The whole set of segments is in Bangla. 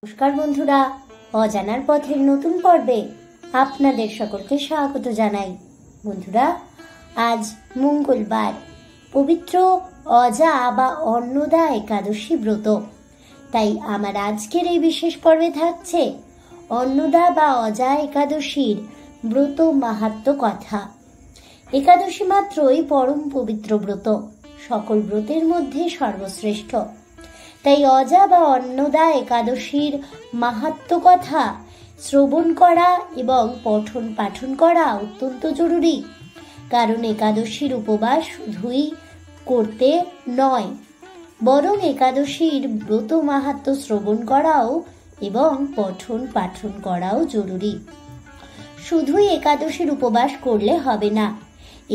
নমস্কার বন্ধুরা, অজানার পথের নতুন পর্বে আপনাদের সকলকে স্বাগত জানাই। বন্ধুরা, আজ মঙ্গলবার, পবিত্র অজা বা অন্নদা একাদশী ব্রত। তাই আমার আজকের এই বিশেষ পর্বে থাকছে অন্নদা বা অজা একাদশীর ব্রত মাহাত্ম্য কথা। একাদশী মাত্রই পরম পবিত্র ব্রত, সকল ব্রতের মধ্যে সর্বশ্রেষ্ঠ। তাই অজা বা অন্নদা একাদশীর মাহাত্ম্য কথা শ্রবণ করা এবং পঠন পাঠন করা অত্যন্ত জরুরি। কারণ একাদশীর উপবাস শুধুই করতে নয়, বরং একাদশীর ব্রত মাহাত্ম্য শ্রবণ করাও এবং পঠন পাঠন করাও জরুরি। শুধুই একাদশীর উপবাস করলে হবে না।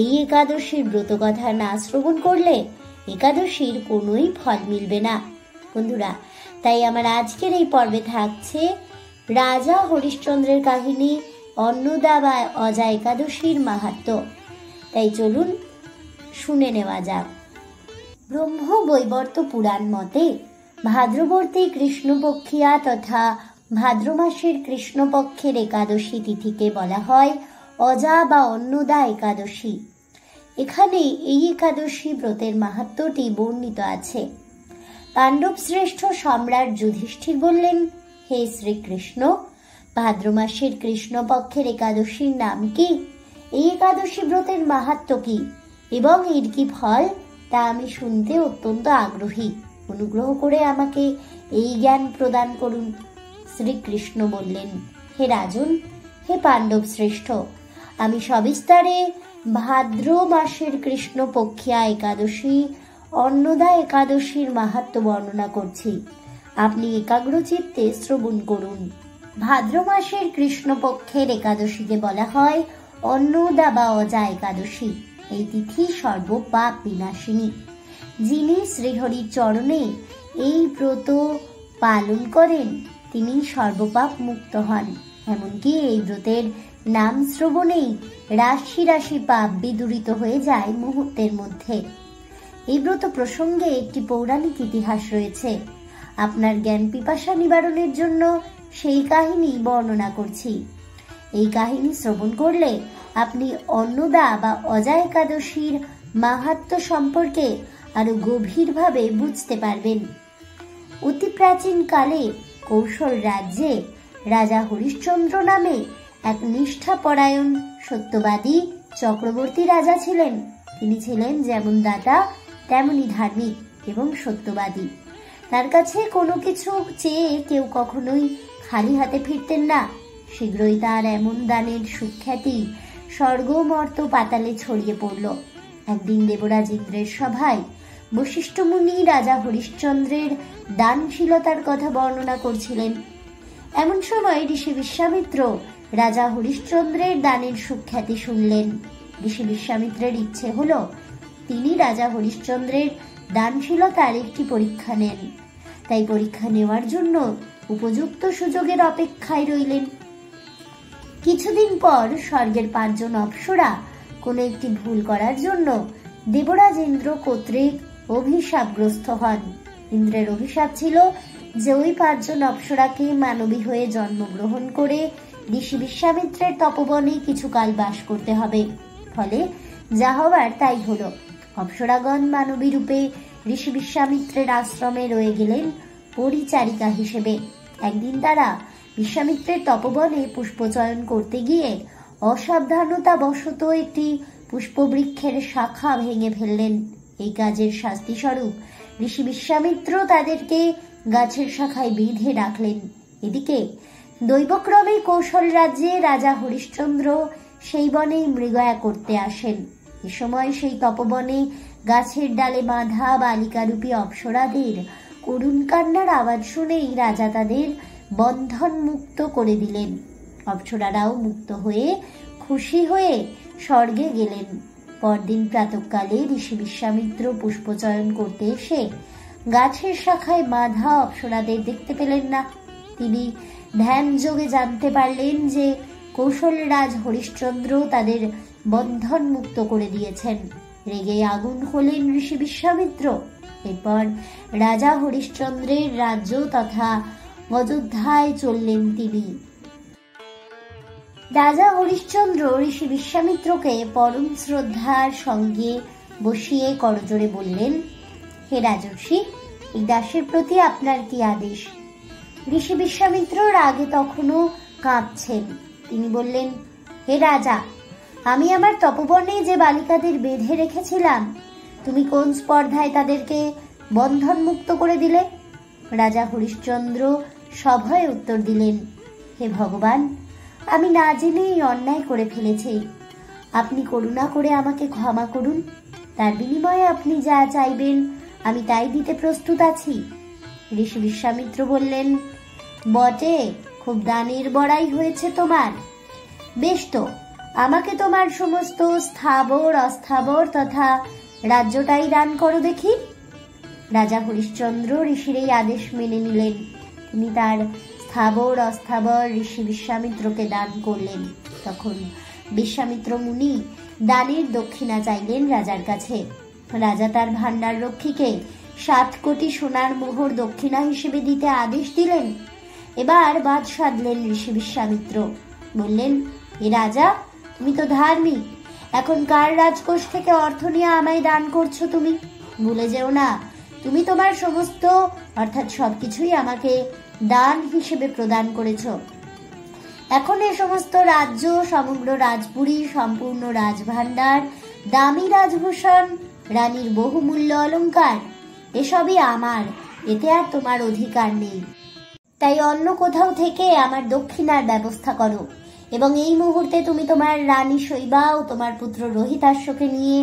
এই একাদশীর ব্রত কথা না শ্রবণ করলে একাদশীর কোনোই ফল মিলবে না। বন্ধুরা, তাই আমার আজকের এই পর্বে থাকছে রাজা হরিশ্চন্দ্রের কাহিনী, অন্নদা বা অজা একাদশীর মাহাত্ম্য। তাই চলুন শুনে নেওয়া যাক। ব্রহ্ম বৈবর্ত পুরাণ মতে ভাদ্রবর্তী কৃষ্ণপক্ষিয়া তথা ভাদ্র মাসের কৃষ্ণপক্ষের একাদশী তিথিকে বলা হয় অজা বা অন্নদা একাদশী। এখানে এই একাদশী ব্রতের মাহাত্ম্যটি বর্ণিত আছে। পাণ্ডব শ্রেষ্ঠ সম্রাট যুধিষ্ঠির বললেন, হে শ্রীকৃষ্ণ, ভাদ্র মাসের কৃষ্ণপক্ষের একাদশীর নাম কি? এই একাদশী ব্রতের মাহাত্ম্য কি এবং এর কি ফল তা আমি শুনতে অত্যন্ত আগ্রহী। অনুগ্রহ করে আমাকে এই জ্ঞান প্রদান করুন। শ্রীকৃষ্ণ বললেন, হে রাজন, হে পাণ্ডব শ্রেষ্ঠ, আমি সবিস্তারে ভাদ্র মাসের কৃষ্ণপক্ষিয়া একাদশী অন্নদা একাদশীর মাহাত্ম্য বর্ণনা করছি। আপনি একাগ্রচিত্তে শ্রবণ করুন। ভাদ্র মাসের কৃষ্ণপক্ষের একাদশীকে বলা হয় অন্নদা বা অজা একাদশী। এই তিথি সর্বপাপ বিনাশিনী। যিনি শ্রীহরির চরণে এই ব্রত পালন করেন তিনি সর্বপাপ মুক্ত হন। এমনকি এই ব্রতের নাম শ্রবণেই রাশি রাশি পাপ বিদূরিত হয়ে যায় মুহূর্তের মধ্যে। এই ব্রত প্রসঙ্গে একটি পৌরাণিক ইতিহাস রয়েছে। আপনার জ্ঞান পিপাসা নিবারণের জন্য সেই কাহিনী বর্ণনা করছি। এই কাহিনী শ্রবণ করলে আপনি অন্নদা বা অজা একাদশীর মাহাত্ম্য সম্পর্কে আরো গভীরভাবে বুঝতে পারবেন। অতি প্রাচীন কালে কৌশল রাজ্যে রাজা হরিশ্চন্দ্র নামে এক নিষ্ঠাপরায়ণ সত্যবাদী চক্রবর্তী রাজা ছিলেন। তিনি ছিলেন যেমন দাতা তেমনি ধার্মিক এবং সত্যবাদী। তার কাছে কোনো কিছু চেয়ে কেউ কখনোই খালি হাতে ফিরতেন না। শীঘ্রই তার এমন দানের সুখ্যাতি স্বর্গ মর্ত পাতালে ছড়িয়ে পড়ল। একদিন দেবরাজ ইন্দ্রের সভায় বশিষ্ঠ মুনি রাজা হরিশ্চন্দ্রের দানশীলতার কথা বর্ণনা করছিলেন। এমন সময় ঋষি বিশ্বামিত্র রাজা হরিশ্চন্দ্রের দানের সুখ্যাতি শুনলেন। ঋষি বিশ্বামিত্রের ইচ্ছে হলো তিনি রাজা হরিশ্চন্দ্রের দানশীলতার একটি পরীক্ষা নেন। তাই পরীক্ষা নেওয়ার জন্য উপযুক্ত সুযোগের অপেক্ষায় রইলেন। কিছুদিন পর স্বর্গের 5 জন অপ্সরা কোনো একটি ভুল করার জন্য দেবরাজ ইন্দ্র কর্তৃক অভিশাপগ্রস্ত হন। ইন্দ্রের অভিশাপ ছিল যে ওই 5 জন অপ্সরাকে মানবী হয়ে জন্মগ্রহণ করে ঋষি বিশ্বামিত্রের তপবনে কিছুকাল বাস করতে হবে। ফলে যা হবার তাই হলো। অপ্সরাগণ মানবী রূপে ঋষি বিশ্বামিত্রের আশ্রমে রয়ে গেলেন পরিচারিকা হিসেবে। একদিন তারা বিশ্বামিত্রের তপবনে পুষ্পচয়ন করতে গিয়ে অসাবধানতা বশত একটি পুষ্পবৃক্ষের শাখা ভেঙে ফেললেন। এই কাজের শাস্তি স্বরূপ ঋষি বিশ্বামিত্র তাদেরকে গাছের শাখায় বেঁধে রাখলেন। এদিকে দৈবক্রমে কৌশল রাজ্যে রাজা হরিশ্চন্দ্র সেই বনে মৃগয়া করতে আসেন। এ সময় সেই তপবনে গাছের ডালে বাঁধা বালিকারূপী অপ্সরাদের করুণ কান্নার আওয়াজ শুনেই রাজা তাদের বন্ধন মুক্ত করে দিলেন। অপ্সরারাও মুক্ত হয়ে খুশি হয়ে স্বর্গে গেলেন। পরদিন প্রাতঃকালে ঋষি বিশ্বামিত্র পুষ্পচয়ন করতে এসে গাছের শাখায় বাঁধা অপ্সরাদের দেখতে পেলেন না। তিনি ধ্যান যোগে জানতে পারলেন যে কৌশল রাজ হরিশ্চন্দ্র তাদের বন্ধন মুক্ত করে দিয়েছেন। রেগে আগুন হলেন ঋষি বিশ্বামিত্র। এরপর রাজা হরিশ্চন্দ্রের রাজ্য তথা অযোধ্যায় চললেন তিনি। রাজা হরিশ্চন্দ্র ঋষি বিশ্বামিত্রকে পরম শ্রদ্ধার সঙ্গে বসিয়ে করজোড়ে বললেন, হে রাজর্ষি, এই দাসের প্রতি আপনার কি আদেশ? ঋষি বিশ্বামিত্র রাগে তখনও কাঁপছেন। তিনি বললেন, হে রাজা, আমি আমার তপবনে যে বালিকাদের বেঁধে রেখেছিলাম, তুমি কোন স্পর্ধায় তাদেরকে বন্ধন মুক্ত করে দিলে? রাজা হরিশ্চন্দ্র সভয়ে উত্তর দিলেন, হে ভগবান, আমি না জেনেই অন্যায় করে ফেলেছি। আপনি করুণা করে আমাকে ক্ষমা করুন। তার বিনিময়ে আপনি যা চাইবেন আমি তাই দিতে প্রস্তুত আছি। ঋষি বিশ্বামিত্র বললেন, বটে, খুব দানের বড়াই হয়েছে তোমার। বেশ তো, আমাকে তোমার সমস্ত স্থাবর অস্থাবর তথা রাজ্যটাই দান করো দেখি। রাজা হরিশ্চন্দ্র ঋষির এই আদেশ মেনে নিলেন। তিনি তার স্থাবর অস্থাবর ঋষি বিশ্বামিত্রকে দান করলেন। তখন বিশ্বামিত্র মুনি দানের দক্ষিণা চাইলেন রাজার কাছে। রাজা তার ভাণ্ডার রক্ষীকে 7 কোটি সোনার মোহর দক্ষিণা হিসেবে দিতে আদেশ দিলেন। এবার বাদ সাধলেন ঋষি বিশ্বামিত্র। বললেন, হে রাজা, তুমি তো ধার্মিক, এখন কার রাজকোষ থেকে অর্থ নিয়ে আমায় দান করছো তুমি? ভুলে যেও না, তুমি তোমার সমস্ত অর্থাৎ সবকিছুই আমাকে দান হিসেবে প্রদান করেছ। এখন এ সমস্ত রাজ্য, সমগ্র রাজপুরী, সম্পূর্ণ রাজভাণ্ডার, দামি রাজভূষণ, রানীর বহুমূল্য অলংকার, এসবই আমার। এতে আর তোমার অধিকার নেই। তাই অন্য কোথাও থেকে আমার দক্ষিণার ব্যবস্থা করো এবং এই মুহূর্তে তুমি তোমার রানী শৈবা ও তোমার পুত্র রোহিতাশ্বকে নিয়ে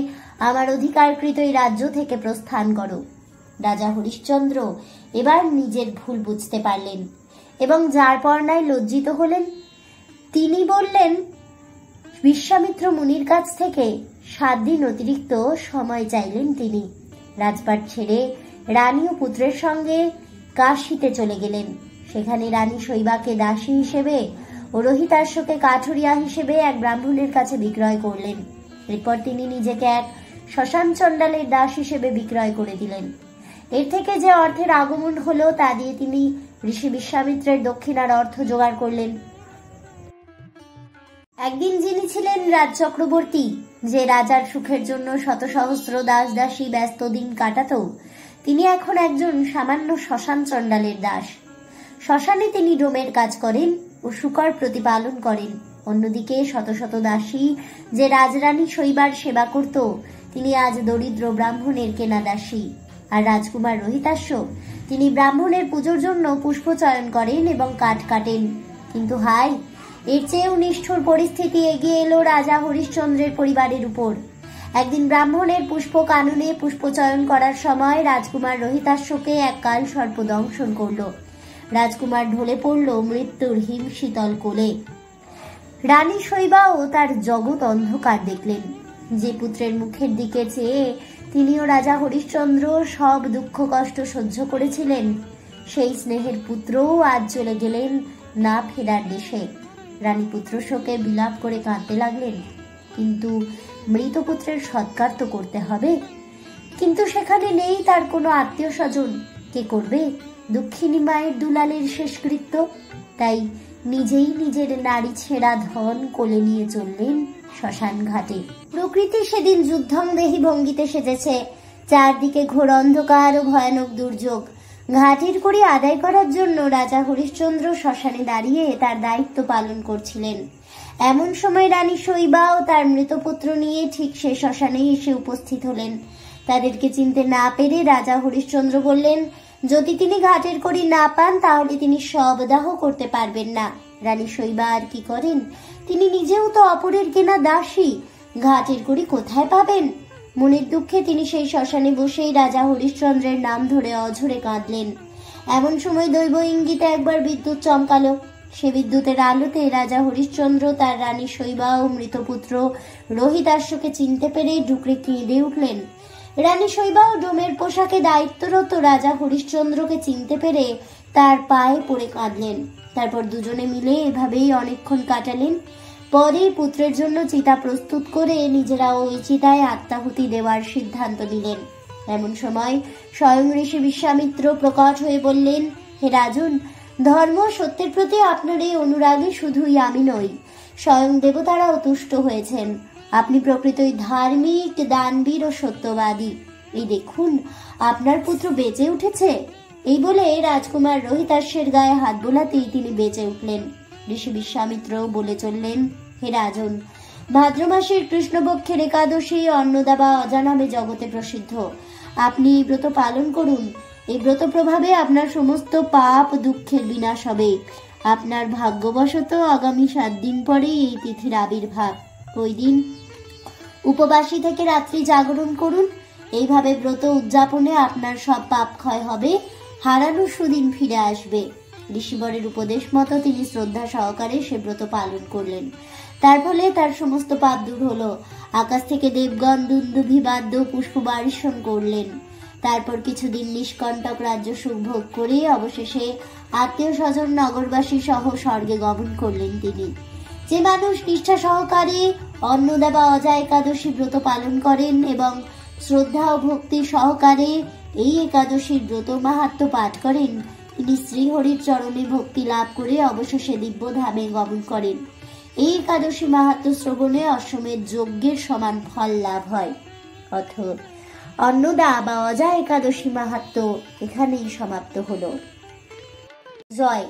আমার অধিকারকৃত এই রাজ্য থেকে প্রস্থান করো। রাজা হরিশ্চন্দ্র এবার নিজের ভুল বুঝতে পারলেন এবং যার পর্ণায় লজ্জিত হলেন। তিনি বললেন, বিশ্বামিত্র মুনির কাছ থেকে 7 দিন অতিরিক্ত সময় চাইলেন তিনি। রাজপাট ছেড়ে রানী ও পুত্রের সঙ্গে কাশীতে চলে গেলেন। সেখানে রানী শৈবাকে দাসী হিসেবে ও রোহিতাশ্বকে কাঠুরিয়া হিসেবে এক ব্রাহ্মণের কাছে বিক্রয় করলেন। এরপর তিনি নিজেকে এক শ্মশান চণ্ডালের দাস হিসেবে বিক্রয় করে দিলেন। এর থেকে যে অর্থের আগমন হলো তা দিয়ে তিনি ঋষি বিশ্বামিত্রের দক্ষিণার অর্থ জোগাড় করলেন। একদিন যিনি ছিলেন রাজ চক্রবর্তী, যে রাজার সুখের জন্য শত সহস্র দাস দাসী ব্যস্ত দিন কাটাতো, তিনি এখন একজন সামান্য শ্মশান চণ্ডালের দাস। শ্মশানে তিনি ডোমের কাজ করেন ও শূকর প্রতিপালন করেন। অন্যদিকে শত শত দাসী যে রাজরানী শৈবার সেবা করত, তিনি আজ দরিদ্র ব্রাহ্মণের কেনা দাসী। আর রাজকুমার রোহিতাশ্ব, তিনি ব্রাহ্মণের পুজোর জন্য পুষ্প চয়ন করেন এবং কাঠ কাটেন। কিন্তু হাই, এর চেয়েও নিষ্ঠুর পরিস্থিতি এগিয়ে এলো রাজা হরিশ্চন্দ্রের পরিবারের উপর। একদিন ব্রাহ্মণের পুষ্প কাননে পুষ্প চয়ন করার সময় রাজকুমার রোহিতাশ্বকে এক কাল সর্প দংশন করল। রাজকুমার ঢলে পড়ল মৃত্যুর হিমশীতল কোলে। রানী শৈবাও তার জগৎ অন্ধকার দেখলেন। যে পুত্রের মুখের দিকে চেয়ে তিনিও রাজা হরিশ্চন্দ্র সব দুঃখ কষ্ট সহ্য করেছিলেন, সেই স্নেহের পুত্রও আজ চলে গেলেন না ফেরার দেশে। রানী পুত্র শোকে বিলাপ করে কাঁদতে লাগলেন। কিন্তু মৃত পুত্রের সৎকার তো করতে হবে। কিন্তু সেখানে নেই তার কোনো আত্মীয় স্বজন। কে করবে দুঃখিনী মায়ের দুলালের শেষকৃত্য? তাই নিজেই নিজের নারী ছেঁড়া ধন কোলে নিয়ে চললেন শ্মশান ঘাটে। প্রকৃতি সেদিন যুদ্ধং দেহি ভঙ্গিতে সেজেছে। চারদিকে ঘোর অন্ধকার ও ভয়ানক দুর্যোগ। ঘাটের কড়ি আদায় করার জন্য রাজা হরিশ্চন্দ্র শ্মশানে দাঁড়িয়ে তার দায়িত্ব পালন করছিলেন। এমন সময় রানী শৈবা ও তার মৃতপুত্র নিয়ে ঠিক সে শ্মশানে এসে উপস্থিত হলেন। তাদেরকে চিনতে না পেরে রাজা হরিশ্চন্দ্র বললেন, যদি তিনি ঘাটের কড়ি না পান তাহলে তিনি শবদাহ করতে পারবেন না। রানী শৈবা আর কি করেন, তিনি নিজেও তো অপরের কেনা দাসী, ঘাটের কড়ি কোথায় পাবেন? মনের দুঃখে তিনি সেই শ্মশানে বসেই রাজা হরিশ্চন্দ্রের নাম ধরে অঝরে কাঁদলেন। এমন সময় দৈব ইঙ্গিতে একবার বিদ্যুৎ চমকালো। সে বিদ্যুতের আলোতে রাজা হরিশ্চন্দ্র তার রানী শৈবা ও মৃতপুত্র রোহিতাশ্বকে চিনতে পেরে ডুকরে কেঁদে উঠলেন। রানী শৈবা ও ডোমের পোশাকে দায়িত্বরত রাজা হরিশ্চন্দ্রকে চিনতে পেরে তার পায়ে পড়ে কাঁদলেন। তারপর দুজনে মিলে এভাবেই অনেকক্ষণ কাটালেন। পরে পুত্রের জন্য চিতা প্রস্তুত করে নিজেরা ওই চিতায় আত্মাহুতি দেওয়ার সিদ্ধান্ত নিলেন। এমন সময় স্বয়ং ঋষি বিশ্বামিত্র প্রকট হয়ে বললেন, হে রাজন, ধর্ম সত্যের প্রতি আপনার এই অনুরাগে শুধুই আমি নই, স্বয়ং দেবতারাও তুষ্ট হয়েছেন। আপনি প্রকৃতই ধার্মিক, দানবীর ও সত্যবাদী। এই দেখুন, আপনার পুত্র বেঁচে উঠেছে। এই বলে রাজকুমার রোহিতাশ্বের গায়ে হাত বোলাতেই তিনি বেঁচে উঠলেন। ঋষি বিশ্বামিত্র বলে চললেন, হে রাজন, ভাদ্র মাসের কৃষ্ণপক্ষের একাদশী অন্নদা বা অজা নামে জগতে প্রসিদ্ধ। আপনি এই ব্রত পালন করুন। এই ব্রত প্রভাবে আপনার সমস্ত পাপ দুঃখের বিনাশ হবে। আপনার ভাগ্যবশত আগামী 7 দিন পরেই এই তিথির আবির্ভাব। ওই দিন উপবাসী থেকে রাত্রি জাগরণ করুন। এইভাবে ব্রত উদযাপনে আপনার সব পাপ ক্ষয় হবে, হারানো সুদিন ফিরে আসবে। ঋষিবরের উপদেশ মতো তিনি শ্রদ্ধা সহকারে সে ব্রত পালন করলেন। তার ফলে তার সমস্ত পাপ দূর হলো। আকাশ থেকে দেবগণ দুন্দুভি বাদ্য পুষ্প বর্ষণ করলেন। তারপর কিছুদিন নিষ্কণ্টক রাজ্য সুখ ভোগ করে অবশেষে আত্মীয় স্বজন নগরবাসী সহ স্বর্গে গমন করলেন তিনি। যে মানুষ নিষ্ঠা সহকারে অন্নদা বা অজা একাদশী ব্রত পালন করেন এবং শ্রদ্ধা ও ভক্তি সহকারে এই একাদশীর ব্রত মাহাত্ম্য পাঠ করেন, তিনি শ্রীহরির চরণে ভক্তি লাভ করে অবশেষে দিব্য ধামে গমন করেন। এই একাদশী মাহাত্ম্য শ্রবণে অশ্বমেধ যজ্ঞের সমান ফল লাভ হয়। অথ অন্নদা বা অজা একাদশী মাহাত্ম্য এখানেই সমাপ্ত হলো। জয়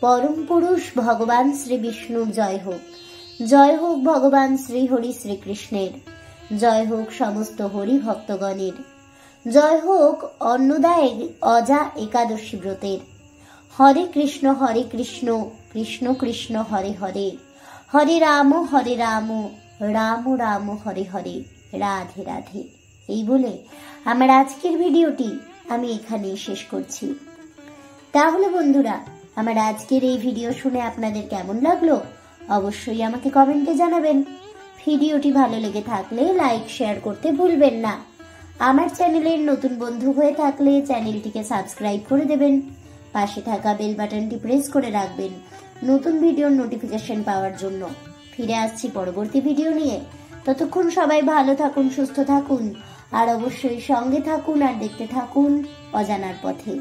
পরম পুরুষ ভগবান শ্রী বিষ্ণুর জয় হোক। জয় হোক ভগবান শ্রী হরি শ্রীকৃষ্ণের। জয় হোক সমস্ত হরি ভক্তগণের। জয় হোক অন্নদা অজা একাদশী ব্রতের। হরে কৃষ্ণ কৃষ্ণ কৃষ্ণ হরে হরে, হরে রাম রাম রাম হরে হরে, রাধে রাধে। এই বলে আমার আজকের ভিডিওটি আমি এখানেই শেষ করছি। তাহলে বন্ধুরা, আমার আজকের এই ভিডিও শুনে আপনাদের কেমন লাগলো অবশ্যই আমাকে কমেন্টে জানাবেন। ভিডিওটি ভালো লেগে থাকলে লাইক শেয়ার করতে ভুলবেন না। আমার চ্যানেলের নতুন বন্ধু হয়ে থাকলে চ্যানেলটিকে সাবস্ক্রাইব করে দেবেন। পাশে থাকা বেল বাটনটি প্রেস করে রাখবেন নতুন ভিডিওর নোটিফিকেশন পাওয়ার জন্য। ফিরে আসছি পরবর্তী ভিডিও নিয়ে। ততক্ষণ সবাই ভালো থাকুন, সুস্থ থাকুন আর অবশ্যই সঙ্গে থাকুন আর দেখতে থাকুন অজানার পথে।